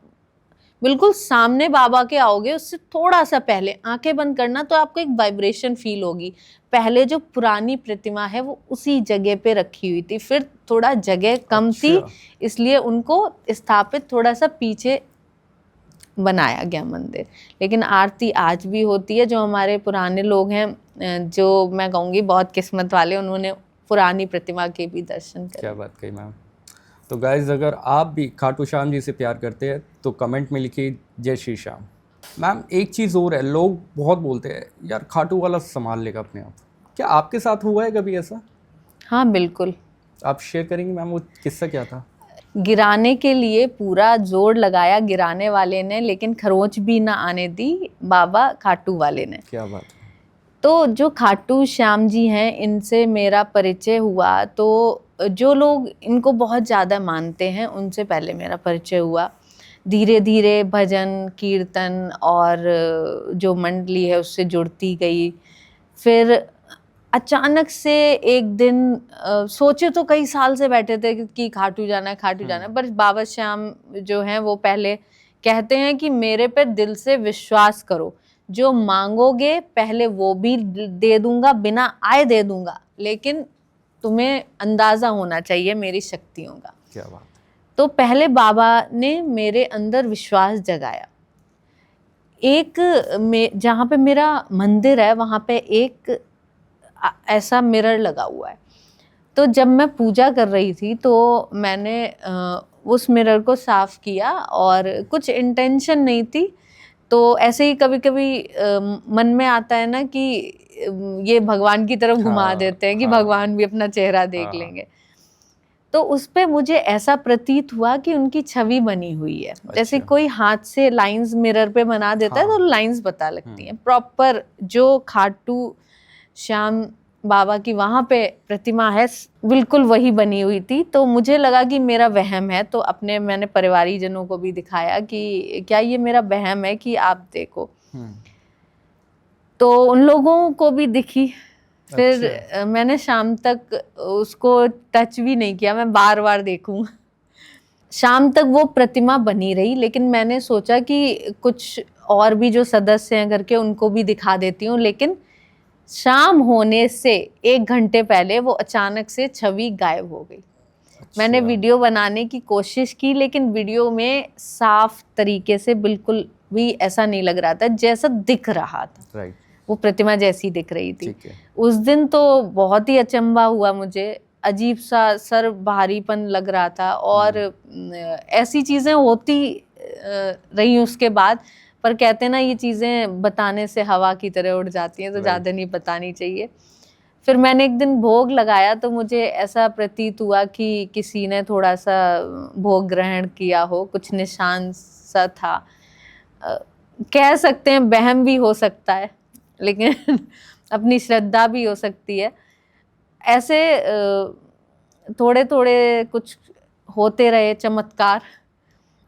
Speaker 1: बिल्कुल सामने बाबा के आओगे, उससे थोड़ा सा पहले आंखें बंद करना तो आपको एक वाइब्रेशन फील होगी। पहले जो पुरानी प्रतिमा है वो उसी जगह पे रखी हुई थी, फिर थोड़ा जगह कम थी इसलिए उनको स्थापित थोड़ा सा पीछे बनाया गया मंदिर। लेकिन आरती आज भी होती है। जो हमारे पुराने लोग हैं, जो मैं कहूँगी बहुत किस्मत वाले, उन्होंने पुरानी प्रतिमा के भी दर्शन करे।
Speaker 2: क्या बात कही मैम। तो गाइज अगर आप भी खाटू श्याम जी से प्यार करते हैं तो कमेंट में लिखिए जय श्री श्याम। मैम एक चीज़ और है, लोग बहुत बोलते हैं यार खाटू वाला संभाल लेगा अपने आप, क्या आपके साथ हुआ है कभी ऐसा?
Speaker 1: हाँ बिल्कुल।
Speaker 2: आप शेयर करेंगे मैम वो किस्सा क्या था?
Speaker 1: गिराने के लिए पूरा जोर लगाया गिराने वाले ने, लेकिन खरोंच भी ना आने दी बाबा खाटू वाले ने।
Speaker 2: क्या बात।
Speaker 1: तो जो खाटू श्याम जी हैं इनसे मेरा परिचय हुआ, तो जो लोग इनको बहुत ज़्यादा मानते हैं उनसे पहले मेरा परिचय हुआ। धीरे धीरे भजन कीर्तन और जो मंडली है उससे जुड़ती गई। फिर अचानक से एक दिन सोचे तो कई साल से बैठे थे कि खाटू जाना है, खाटू जाना है, पर बाबा श्याम जो हैं वो पहले कहते हैं कि मेरे पे दिल से विश्वास करो, जो मांगोगे पहले वो भी दे दूंगा, बिना आए दे दूंगा, लेकिन तुम्हें अंदाजा होना चाहिए मेरी शक्तियों का।
Speaker 2: क्या बात। तो
Speaker 1: पहले बाबा ने मेरे अंदर विश्वास जगाया। एक जहाँ पे मेरा मंदिर है वहाँ पे एक ऐसा मिरर लगा हुआ है। तो जब मैं पूजा कर रही थी तो मैंने उस मिरर को साफ किया और कुछ इंटेंशन नहीं थी, तो ऐसे ही कभी कभी मन में आता है ना कि ये भगवान की तरफ घुमा देते हैं कि भगवान भी अपना चेहरा देख लेंगे। तो उस पे मुझे ऐसा प्रतीत हुआ कि उनकी छवि बनी हुई है। जैसे कोई हाथ से लाइंस मिरर पे बना देता है तो लाइंस पता लगती हैं। प्रॉपर जो खाटू श्याम बाबा की वहां पे प्रतिमा है बिल्कुल वही बनी हुई थी। तो मुझे लगा कि मेरा वहम है, तो मैंने परिवारीजनों को भी दिखाया कि क्या ये मेरा वहम है कि आप देखो। तो उन लोगों को भी दिखी। फिर मैंने शाम तक उसको टच भी नहीं किया, मैं बार बार देखूंगा। शाम तक वो प्रतिमा बनी रही, लेकिन मैंने सोचा कि कुछ और भी जो सदस्य हैं घर के उनको भी दिखा देती हूँ। लेकिन शाम होने से 1 घंटे पहले वो अचानक से छवि गायब हो गई। मैंने वीडियो बनाने की कोशिश की, लेकिन वीडियो में साफ तरीके से बिल्कुल भी ऐसा नहीं लग रहा था जैसा दिख रहा था। वो प्रतिमा जैसी दिख रही थी। उस दिन तो बहुत ही अचंभा हुआ मुझे, अजीब सा सर भारीपन लग रहा था। और ऐसी चीजें होती रही उसके बाद, पर कहते हैं ना ये चीजें बताने से हवा की तरह उड़ जाती हैं, तो ज्यादा नहीं बतानी चाहिए। फिर मैंने एक दिन भोग लगाया तो मुझे ऐसा प्रतीत हुआ कि किसी ने थोड़ा सा भोग ग्रहण किया हो, कुछ निशान सा था। कह सकते हैं वहम भी हो सकता है, लेकिन अपनी श्रद्धा भी हो सकती है। ऐसे थोड़े थोड़े कुछ होते रहे चमत्कार।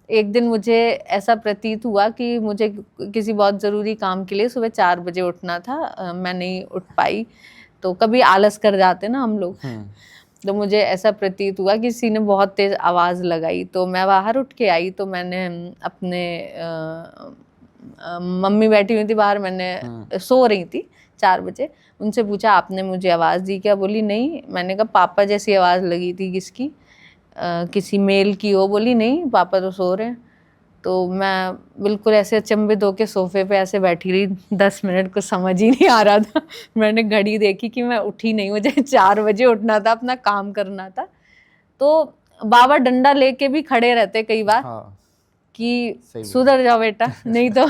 Speaker 1: एक दिन मुझे ऐसा प्रतीत हुआ कि मुझे किसी बहुत ज़रूरी काम के लिए सुबह 4 बजे उठना था, मैं नहीं उठ पाई। तो कभी आलस कर जाते ना हम लोग, तो मुझे ऐसा प्रतीत हुआ कि किसी ने बहुत तेज़ आवाज़ लगाई। तो मैं बाहर उठ के आई, तो मैंने अपने मम्मी बैठी हुई थी बाहर, मैंने सो रही थी 4 बजे, उनसे पूछा आपने मुझे आवाज़ दी क्या? बोली नहीं। मैंने कहा पापा जैसी आवाज़ लगी थी, किसकी? किसी मेल की हो? बोली नहीं, पापा तो सो रहे हैं। तो मैं बिल्कुल ऐसे अचंभित होकर सोफे पे ऐसे बैठी रही 10 मिनट, को समझ ही नहीं आ रहा था। मैंने घड़ी देखी कि मैं उठी नहीं, मुझे 4 बजे उठना था, अपना काम करना था। तो बाबा डंडा लेके भी खड़े रहते कई बार, कि सुधर जाओ बेटा, नहीं तो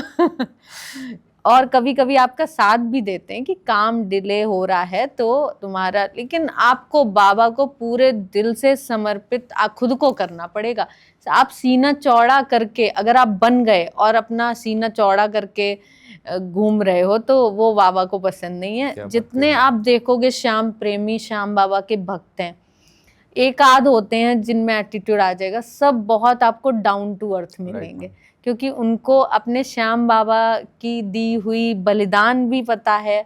Speaker 1: और कभी कभी आपका साथ भी देते हैं कि काम डिले हो रहा है तो तुम्हारा, लेकिन आपको बाबा को पूरे दिल से समर्पित खुद को करना पड़ेगा। आप सीना चौड़ा करके अगर आप बन गए और अपना सीना चौड़ा करके घूम रहे हो तो वो बाबा को पसंद नहीं है। जितने आप देखोगे श्याम प्रेमी, श्याम बाबा के भक्त हैं, एक आध होते हैं जिनमें एटीट्यूड आ जाएगा, सब बहुत आपको डाउन टू अर्थ मिलेंगे। क्योंकि उनको अपने श्याम बाबा की दी हुई बलिदान भी पता है,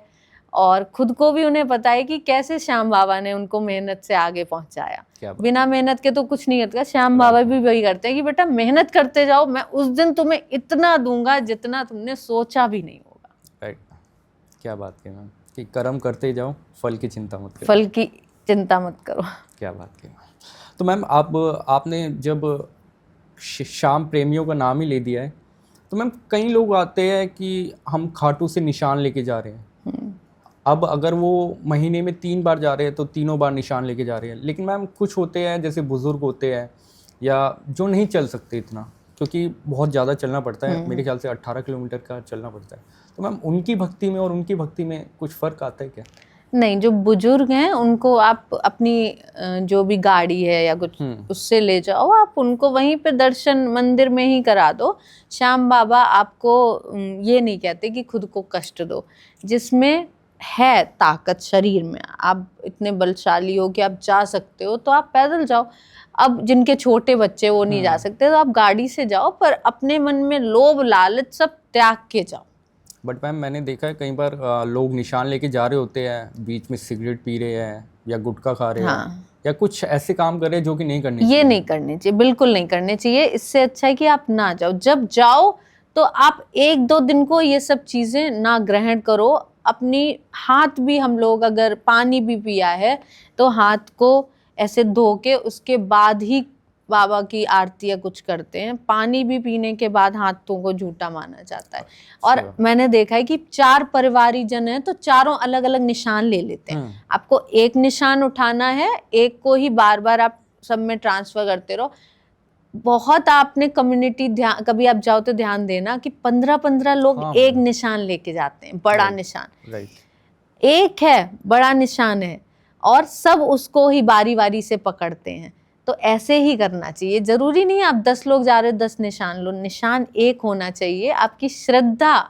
Speaker 1: और खुद को भी उन्हें पता है कि कैसे श्याम बाबा ने उनको मेहनत से आगे पहुंचाया। बिना मेहनत के तो कुछ नहीं होता। श्याम बाबा भी वही करते हैं कि बेटा मेहनत करते जाओ, मैं उस दिन तुम्हें इतना दूंगा जितना तुमने सोचा भी नहीं होगा।
Speaker 2: क्या बात है मैम, कि कर्म करते जाओ, फल की चिंता मत करो।
Speaker 1: फल की चिंता मत करो।
Speaker 2: क्या बात है। तो मैम आपने जब श्याम प्रेमियों का नाम ही ले दिया है, तो मैम कई लोग आते हैं कि हम खाटू से निशान लेके जा रहे हैं। अब अगर वो महीने में 3 बार जा रहे हैं तो तीनों बार निशान लेके जा रहे हैं। लेकिन मैम कुछ होते हैं जैसे बुज़ुर्ग होते हैं या जो नहीं चल सकते इतना, क्योंकि बहुत ज़्यादा चलना पड़ता है, मेरे ख्याल से 18 किलोमीटर का चलना पड़ता है। तो मैम उनकी भक्ति में और उनकी भक्ति में कुछ फ़र्क आता है क्या?
Speaker 1: नहीं, जो बुजुर्ग हैं उनको आप अपनी जो भी गाड़ी है या कुछ उससे ले जाओ, आप उनको वहीं पे दर्शन मंदिर में ही करा दो। श्याम बाबा आपको ये नहीं कहते कि खुद को कष्ट दो। जिसमें है ताकत शरीर में, आप इतने बलशाली हो कि आप जा सकते हो, तो आप पैदल जाओ। अब जिनके छोटे बच्चे वो नहीं जा सकते, तो आप गाड़ी से जाओ, पर अपने मन में लोभ लालच सब त्याग के जाओ।
Speaker 2: बट मैम मैंने देखा है कई बार लोग निशान लेके जा रहे होते हैं, बीच में सिगरेट पी रहे हैं या गुटखा खा रहे हैं या कुछ ऐसे काम कर रहे हैं जो कि नहीं करने चाहिए।
Speaker 1: ये नहीं करने चाहिए, बिल्कुल नहीं करने चाहिए। इससे अच्छा है कि आप ना जाओ। जब जाओ तो आप 1-2 दिन को ये सब चीज़ें ना ग्रहण करो। अपनी हाथ भी, हम लोग अगर पानी भी पिया है तो हाथ को ऐसे धो के उसके बाद ही बाबा की आरती या कुछ करते हैं। पानी भी पीने के बाद हाथों को झूठा माना जाता है। और मैंने देखा है कि 4 परिवारीजन हैं तो चारों अलग अलग निशान ले लेते हैं। आपको एक निशान उठाना है, एक को ही बार बार आप सब में ट्रांसफर करते रहो। बहुत आपने कम्युनिटी ध्यान, कभी आप जाओ तो ध्यान देना कि 15-15 लोग एक निशान लेके जाते हैं, बड़ा निशान। एक है बड़ा निशान है और सब उसको ही बारी बारी से पकड़ते हैं। तो ऐसे ही करना चाहिए। जरूरी नहीं आप 10 लोग जा रहे हो 10 निशान लो, निशान एक होना चाहिए, आपकी श्रद्धा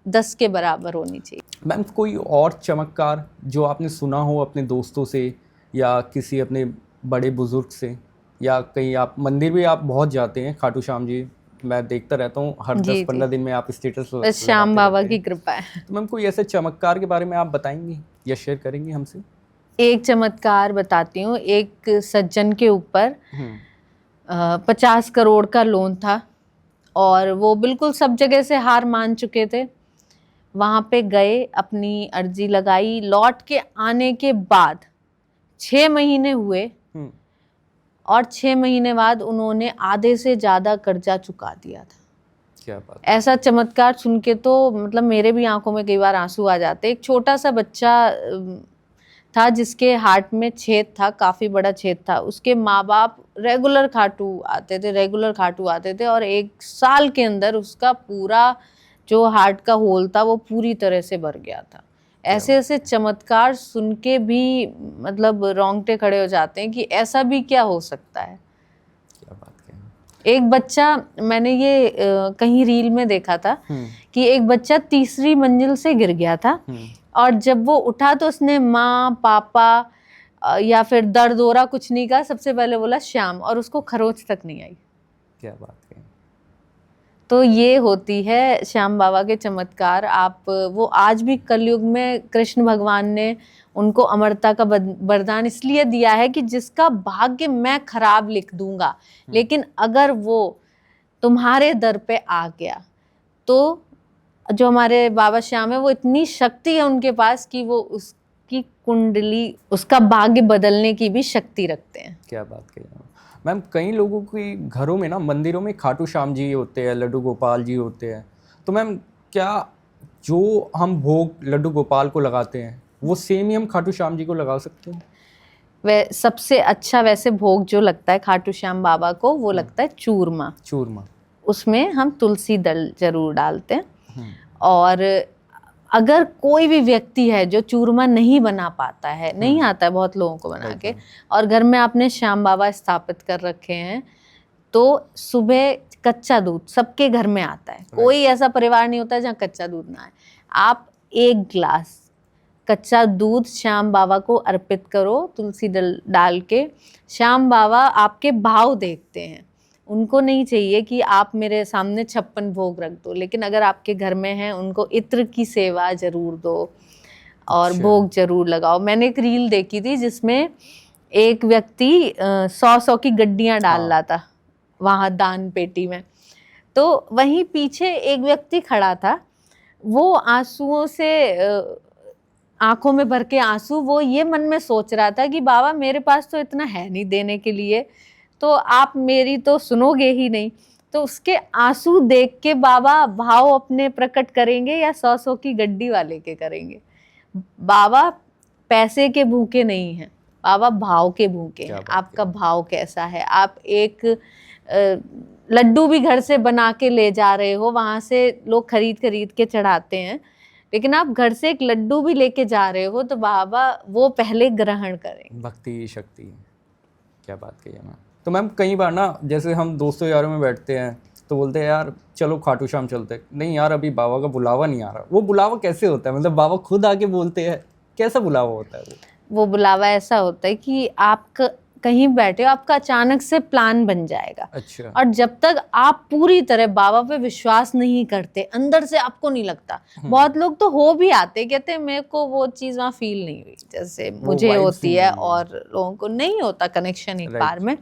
Speaker 1: 10 के बराबर होनी चाहिए।
Speaker 2: मैम कोई और चमत्कार जो आपने सुना हो अपने दोस्तों से या किसी अपने बड़े बुजुर्ग से, या कहीं आप मंदिर भी आप बहुत जाते हैं खाटू श्याम जी, मैं देखता रहता हूँ हर
Speaker 1: जी
Speaker 2: 10-15 दिन में आप स्टेटस
Speaker 1: बस श्याम बाबा की कृपा है।
Speaker 2: तो मैम कोई ऐसे चमत्कार के बारे में आप बताएंगी या शेयर करेंगी हमसे?
Speaker 1: एक चमत्कार बताती हूँ। एक सज्जन के ऊपर 50 करोड़ का लोन था और वो बिल्कुल सब जगह से हार मान चुके थे। वहाँ पे गए, अपनी अर्जी लगाई, लौट के आने के बाद 6 महीने हुए और 6 महीने बाद उन्होंने आधे से ज़्यादा कर्जा चुका दिया था।
Speaker 2: क्या बात।
Speaker 1: ऐसा चमत्कार सुन के तो मतलब मेरे भी आंखों में कई बार आंसू आ जाते। एक छोटा सा बच्चा था जिसके हार्ट में छेद था, काफ़ी बड़ा छेद था। उसके माँ बाप रेगुलर खाटू आते थे और 1 साल के अंदर उसका पूरा जो हार्ट का होल था वो पूरी तरह से भर गया था। ऐसे ऐसे चमत्कार सुन के भी मतलब रोंगटे खड़े हो जाते हैं कि ऐसा भी क्या हो सकता है।
Speaker 2: क्या बात कही।
Speaker 1: एक बच्चा, मैंने ये कहीं रील में देखा था कि एक बच्चा 3री मंजिल से गिर गया था और जब वो उठा तो उसने माँ पापा या फिर दर्द हो रहा कुछ नहीं कहा, सबसे पहले बोला श्याम, और उसको खरोच तक नहीं आई।
Speaker 2: क्या बात कही।
Speaker 1: तो ये होती है श्याम बाबा के चमत्कार। आप वो आज भी कलयुग में कृष्ण भगवान ने उनको अमरता का वरदान इसलिए दिया है कि जिसका भाग्य मैं खराब लिख दूंगा, लेकिन अगर वो तुम्हारे दर पे आ गया तो जो हमारे बाबा श्याम है वो इतनी शक्ति है उनके पास कि वो उसकी कुंडली, उसका भाग्य बदलने की भी शक्ति रखते हैं।
Speaker 2: क्या बात कही मैम। कई लोगों के घरों में ना, मंदिरों में खाटू श्याम जी होते हैं, लड्डू गोपाल जी होते हैं, तो मैम क्या जो हम भोग लड्डू गोपाल को लगाते हैं वो सेम ही हम खाटू श्याम जी को लगा सकते हैं?
Speaker 1: वह सबसे अच्छा वैसे भोग जो लगता है खाटू श्याम बाबा को वो लगता है चूरमा। उसमें हम तुलसी दल जरूर डालते हैं। और अगर कोई भी व्यक्ति है जो चूरमा नहीं बना पाता है, नहीं आता है बहुत लोगों को बना के, और घर में आपने श्याम बाबा स्थापित कर रखे हैं, तो सुबह कच्चा दूध सबके घर में आता है। कोई ऐसा परिवार नहीं होता जहाँ कच्चा दूध ना आए। आप 1 गिलास कच्चा दूध श्याम बाबा को अर्पित करो तुलसी डाल के। श्याम बाबा आपके भाव देखते हैं, उनको नहीं चाहिए कि आप मेरे सामने 56 भोग रख दो, लेकिन अगर आपके घर में है उनको इत्र की सेवा जरूर दो और भोग जरूर लगाओ। मैंने एक रील देखी थी जिसमें एक व्यक्ति 100 की गड्डियां डाल रहा था वहाँ दान पेटी में, तो वहीं पीछे एक व्यक्ति खड़ा था, वो आंसुओं से आंखों में भर के आंसू, वो ये मन में सोच रहा था कि बाबा मेरे पास तो इतना है नहीं देने के लिए, तो आप मेरी तो सुनोगे ही नहीं। तो उसके आंसू देख के बाबा भाव अपने प्रकट करेंगे या 100 की गड्डी वाले के करेंगे। बाबा पैसे के भूखे नहीं हैं, बाबा भाव के भूखे हैं। आपका भाव कैसा है? आप एक लड्डू भी घर से बना के ले जा रहे हो, वहां से लोग खरीद के चढ़ाते हैं, लेकिन आप घर से एक लड्डू भी लेके जा रहे हो तो बाबा वो पहले ग्रहण करें।
Speaker 2: भक्ति शक्ति। क्या बात कही है मैम। तो मैम कई बार ना, जैसे हम दोस्तों यारों में बैठते हैं तो बोलते हैं यार चलो खाटू श्याम चलते हैं, नहीं यार अभी बाबा का बुलावा नहीं आ रहा। वो बुलावा कैसे होता है? मतलब बाबा खुद आके बोलते हैं, कैसा बुलावा होता है वो
Speaker 1: बुलावा ऐसा होता है कि आप कहीं बैठे हो, आपका अचानक से प्लान बन जाएगा।
Speaker 2: अच्छा।
Speaker 1: और जब तक आप पूरी तरह बाबा पे विश्वास नहीं करते, अंदर से आपको नहीं लगता। बहुत लोग तो हो भी आते, कहते हैं मेरे को वो चीज़ वहाँ फील नहीं हुई जैसे मुझे होती है, और लोगों को नहीं होता कनेक्शन एक बार में।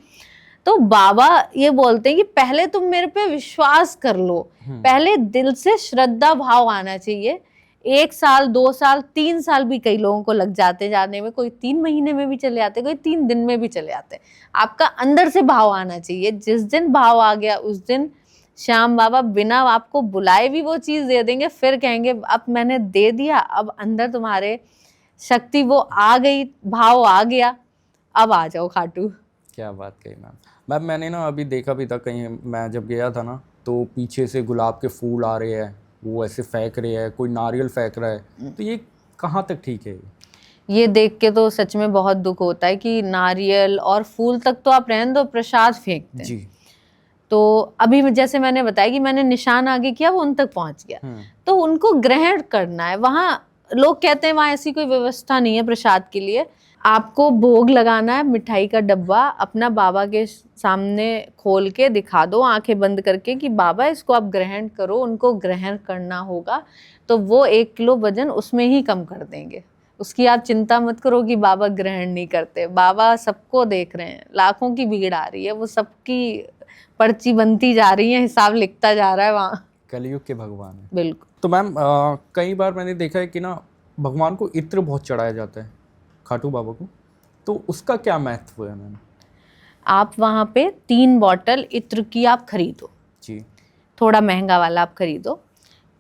Speaker 1: तो बाबा ये बोलते हैं कि पहले तुम मेरे पे विश्वास कर लो, पहले दिल से श्रद्धा भाव आना चाहिए। 1 साल 2 साल 3 साल भी कई लोगों को लग जाते जाने में, कोई 3 महीने में भी चले आते, कोई 3 दिन में भी चले आते। आपका अंदर से भाव आना चाहिए। जिस दिन भाव आ गया उस दिन श्याम बाबा बिना आपको बुलाए भी वो चीज़ दे देंगे। फिर कहेंगे अब मैंने दे दिया, अब अंदर तुम्हारे शक्ति वो आ गई, भाव आ गया, अब आ जाओ खाटू।
Speaker 2: क्या बात कही मैम। मैंने ना अभी देखा भी था, कहीं मैं जब गया था ना, तो पीछे से गुलाब के फूल आ रहे हैं, वो ऐसे फेंक रहे हैं, कोई नारियल फेंक रहा है, तो ये कहाँ तक ठीक है?
Speaker 1: ये देख के तो सच में बहुत दुख होता है कि नारियल और फूल तक तो आप रहने दो, प्रसाद फेंकते हैं।
Speaker 2: जी।
Speaker 1: तो अभी जैसे मैंने बताया कि मैंने निशान आगे किया, वो उन तक पहुंच गया। तो उनको ग्रहण करना है। वहाँ लोग कहते हैं वहाँ ऐसी कोई व्यवस्था नहीं है प्रसाद के लिए। आपको भोग लगाना है, मिठाई का डब्बा अपना बाबा के सामने खोल के दिखा दो, आंखें बंद करके, कि बाबा इसको आप ग्रहण करो। उनको ग्रहण करना होगा तो वो 1 किलो वजन उसमें ही कम कर देंगे। उसकी आप चिंता मत करो कि बाबा ग्रहण नहीं करते। बाबा सबको देख रहे हैं, लाखों की भीड़ आ रही है, वो सबकी पर्ची बनती जा रही है, हिसाब लिखता जा रहा है वहाँ।
Speaker 2: कलयुग के भगवान है।
Speaker 1: बिल्कुल।
Speaker 2: तो मैम कई बार मैंने देखा है कि ना भगवान को इत्र बहुत चढ़ाया जाता है, खाटू बाबा को, तो उसका क्या महत्व है मैम?
Speaker 1: आप वहाँ पे 3 बॉटल इत्र की आप खरीदो
Speaker 2: जी।
Speaker 1: थोड़ा महंगा वाला आप खरीदो।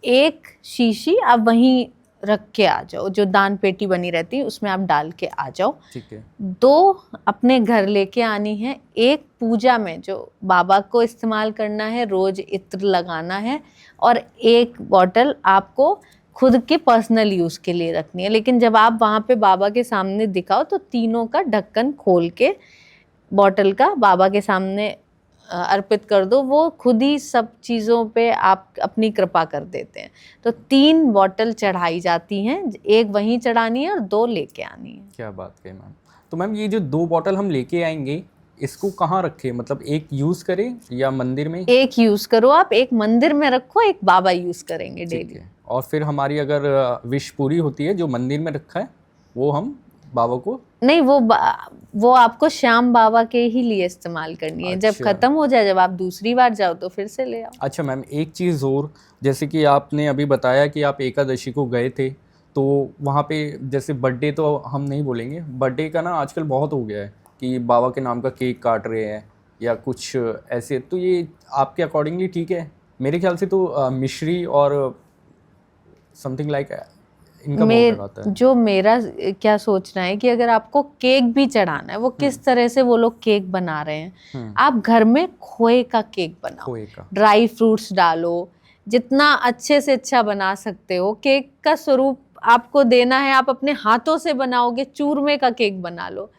Speaker 1: 1 शीशी आप वहीं रख के आ जाओ, जो दान पेटी बनी रहती है उसमें आप डाल के आ जाओ।
Speaker 2: ठीक है।
Speaker 1: 2 अपने घर लेके आनी है। 1 पूजा में जो बाबा को इस्तेमाल करना है, रोज इत्र लगाना है। और 1 बॉटल आपको खुद के पर्सनल यूज़ के लिए रखनी है। लेकिन जब आप वहाँ पे बाबा के सामने दिखाओ तो तीनों का ढक्कन खोल के बॉटल का बाबा के सामने अर्पित कर दो। वो खुद ही सब चीज़ों पे आप अपनी कृपा कर देते हैं। तो 3 बॉटल चढ़ाई जाती हैं, 1 वहीं चढ़ानी है और 2 लेके आनी है।
Speaker 2: क्या बात कही मैम। तो मैम ये जो 2 बॉटल हम लेके आएंगे, इसको कहाँ रखें? मतलब 1 यूज़ करें या मंदिर में?
Speaker 1: 1 यूज़ करो आप, 1 मंदिर में रखो, 1 बाबा यूज़ करेंगे डेली।
Speaker 2: और फिर हमारी अगर विश पूरी होती है, जो मंदिर में रखा है वो हम बाबा को
Speaker 1: नहीं, वो आपको श्याम बाबा के ही लिए इस्तेमाल करनी है। जब खत्म हो जाए, जब आप दूसरी बार जाओ तो फिर से ले आओ।
Speaker 2: अच्छा मैम, एक चीज़ और, जैसे कि आपने अभी बताया कि आप एकादशी को गए थे, तो वहाँ पे जैसे बर्थडे तो हम नहीं बोलेंगे, बर्थडे का ना आजकल बहुत हो गया है कि बाबा के नाम का केक काट रहे हैं या कुछ ऐसे, तो ये आपके अकॉर्डिंगली ठीक है? मेरे ख्याल से तो मिश्री और समथिंग लाइक इनका बहुत लगाता है।
Speaker 1: जो मेरा क्या सोचना है कि अगर आपको केक भी चढ़ाना है, वो किस तरह से वो लोग केक बना रहे हैं। आप घर में खोए का केक बनाओ,
Speaker 2: खोए का,
Speaker 1: ड्राई फ्रूट्स डालो, जितना अच्छे से अच्छा बना सकते हो। केक का स्वरूप आपको देना है, आप अपने हाथों से बनाओगे, चूरमे का केक बना लो,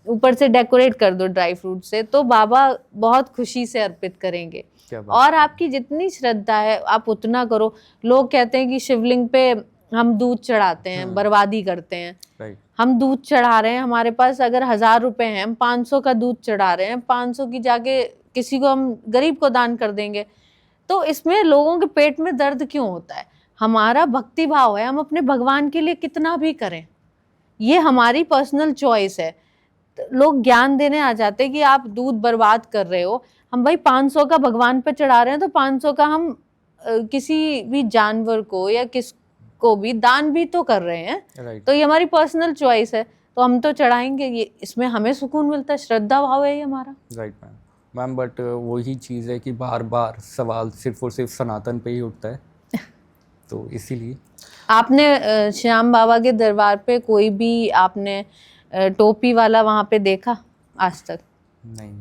Speaker 1: ऊपर से डेकोरेट कर दो ड्राई फ्रूट से, तो बाबा बहुत खुशी से अर्पित करेंगे। और आपकी जितनी श्रद्धा है आप उतना करो। लोग कहते हैं कि शिवलिंग पे हम दूध चढ़ाते हैं, बर्बादी करते हैं। हम दूध चढ़ा रहे हैं, हमारे पास अगर 1000 रुपए हैं, हम 500 का दूध चढ़ा रहे हैं, 500 की जाके किसी को हम गरीब को दान कर देंगे। तो इसमें लोगों के पेट में दर्द क्यों होता है? हमारा भक्ति भाव है, हम अपने भगवान के लिए कितना भी करें, ये हमारी पर्सनल चॉइस है। लोग ज्ञान देने आ जाते हैं कि आप दूध बर्बाद कर रहे हो। हम भाई 500 का भगवान पे चढ़ा रहे हैं, तो 500 का हम किसी भी जानवर को या किस को भी दान भी तो कर रहे हैं। तो ये हमारी पर्सनल चॉइस है, तो हम तो चढ़ाएंगे, ये इसमें हमें सुकून मिलता है, श्रद्धा भाव है ये हमारा।
Speaker 2: राइट मैम, बट वही चीज़ है कि बार बार सवाल सिर्फ और सिर्फ सनातन पे ही उठता है तो इसीलिए।
Speaker 1: आपने श्याम बाबा के दरबार पे कोई भी आपने टोपी वाला वहाँ पे देखा आज तक?
Speaker 2: नहीं,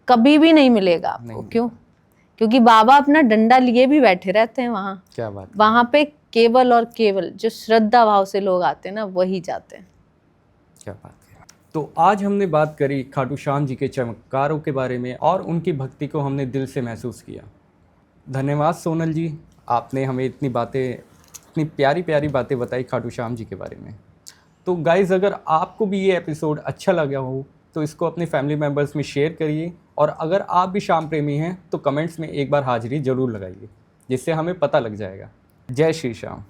Speaker 1: कभी भी नहीं मिलेगा आपको। क्यों? क्योंकि बाबा अपना डंडा लिए भी बैठे रहते हैं वहाँ।
Speaker 2: क्या बात।
Speaker 1: वहाँ पे केवल और केवल जो श्रद्धा भाव से लोग आते हैं ना, वही जाते हैं।
Speaker 2: क्या बात है। तो आज हमने बात करी खाटू श्याम जी के चमत्कारों के बारे में और उनकी भक्ति को हमने दिल से महसूस किया। धन्यवाद सोनल जी, आपने हमें इतनी प्यारी प्यारी बातें बताई खाटू श्याम जी के बारे में। तो गाइज़, अगर आपको भी ये एपिसोड अच्छा लगा हो तो इसको अपने फैमिली मेम्बर्स में शेयर करिए, और अगर आप भी श्याम प्रेमी हैं तो कमेंट्स में एक बार हाजिरी ज़रूर लगाइए, जिससे हमें पता लग जाएगा। जय श्री श्याम।